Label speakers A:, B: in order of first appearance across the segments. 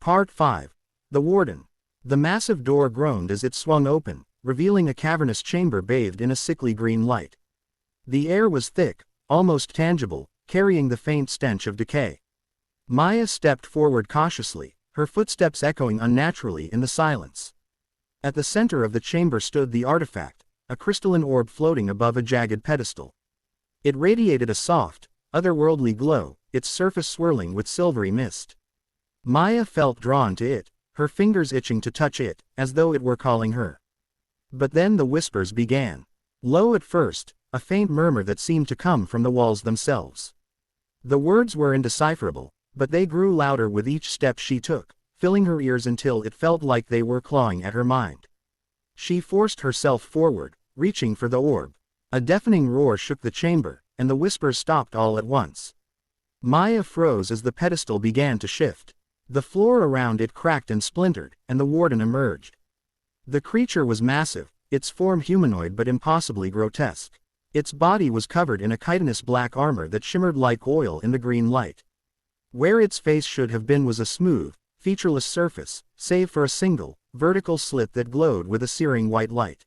A: Part 5. The Warden. The massive door groaned as it swung open, revealing a cavernous chamber bathed in a sickly green light. The air was thick, almost tangible, carrying the faint stench of decay. Maya stepped forward cautiously, her footsteps echoing unnaturally in the silence. At the center of the chamber stood the artifact, a crystalline orb floating above a jagged pedestal. It radiated a soft, otherworldly glow, its surface swirling with silvery mist. Maya felt drawn to it, her fingers itching to touch it, as though it were calling her. But then the whispers began. Low at first, a faint murmur that seemed to come from the walls themselves. The words were indecipherable, but they grew louder with each step she took, filling her ears until it felt like they were clawing at her mind. She forced herself forward, reaching for the orb. A deafening roar shook the chamber, and the whispers stopped all at once. Maya froze as the pedestal began to shift. The floor around it cracked and splintered, and the Warden emerged. The creature was massive, its form humanoid but impossibly grotesque. Its body was covered in a chitinous black armor that shimmered like oil in the green light. Where its face should have been was a smooth, featureless surface, save for a single, vertical slit that glowed with a searing white light.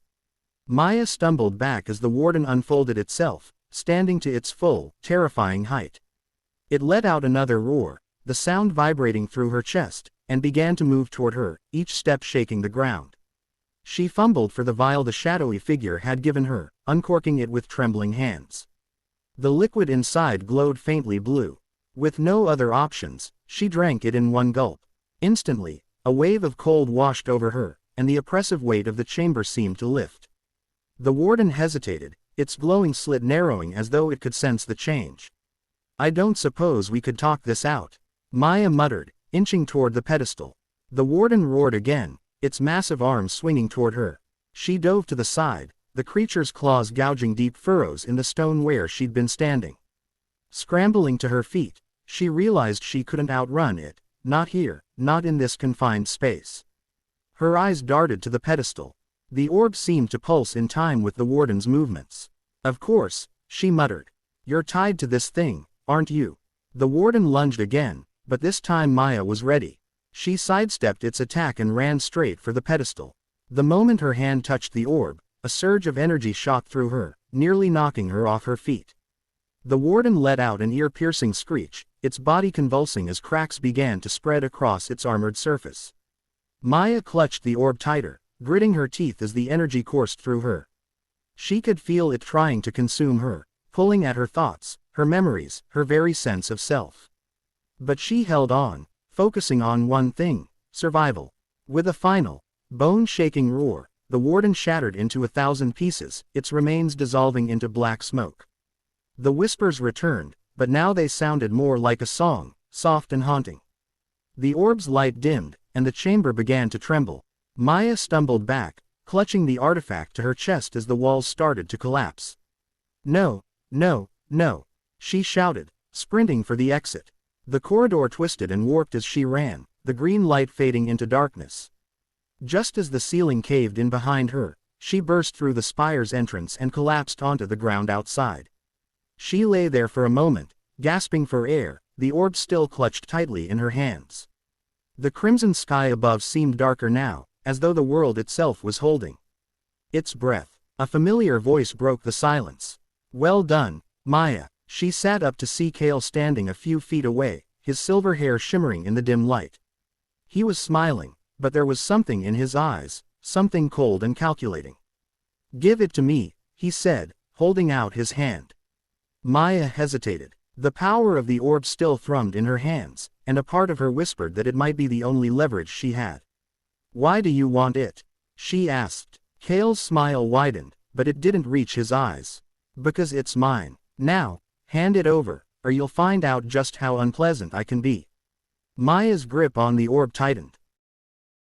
A: Maya stumbled back as the Warden unfolded itself, standing to its full, terrifying height. It let out another roar, the sound vibrating through her chest, and began to move toward her, each step shaking the ground. She fumbled for the vial the shadowy figure had given her, uncorking it with trembling hands. The liquid inside glowed faintly blue. With no other options, she drank it in one gulp. Instantly, a wave of cold washed over her, and the oppressive weight of the chamber seemed to lift. The Warden hesitated, its glowing slit narrowing as though it could sense the change. "I don't suppose we could talk this out," Maya muttered, inching toward the pedestal. The Warden roared again, its massive arms swinging toward her. She dove to the side, the creature's claws gouging deep furrows in the stone where she'd been standing. Scrambling to her feet, she realized she couldn't outrun it, not here, not in this confined space. Her eyes darted to the pedestal. The orb seemed to pulse in time with the Warden's movements. "Of course," she muttered. "You're tied to this thing, aren't you?" The Warden lunged again, but this time Maya was ready. She sidestepped its attack and ran straight for the pedestal. The moment her hand touched the orb, a surge of energy shot through her, nearly knocking her off her feet. The Warden let out an ear-piercing screech, its body convulsing as cracks began to spread across its armored surface. Maya clutched the orb tighter, gritting her teeth as the energy coursed through her. She could feel it trying to consume her, pulling at her thoughts, her memories, her very sense of self. But she held on, focusing on one thing: survival. With a final, bone-shaking roar, the Warden shattered into 1,000 pieces, its remains dissolving into black smoke. The whispers returned, but now they sounded more like a song, soft and haunting. The orb's light dimmed, and the chamber began to tremble. Maya stumbled back, clutching the artifact to her chest as the walls started to collapse. "No, no, no," she shouted, sprinting for the exit. The corridor twisted and warped as she ran, the green light fading into darkness. Just as the ceiling caved in behind her, she burst through the spire's entrance and collapsed onto the ground outside. She lay there for a moment, gasping for air, the orb still clutched tightly in her hands. The crimson sky above seemed darker now, as though the world itself was holding its breath. A familiar voice broke the silence. "Well done, Maya." She sat up to see Kale standing a few feet away, his silver hair shimmering in the dim light. He was smiling, but there was something in his eyes, something cold and calculating. "Give it to me," he said, holding out his hand. Maya hesitated. The power of the orb still thrummed in her hands, and a part of her whispered that it might be the only leverage she had. "Why do you want it?" she asked. Kale's smile widened, but it didn't reach his eyes. "Because it's mine. Now, hand it over, or you'll find out just how unpleasant I can be." Maya's grip on the orb tightened.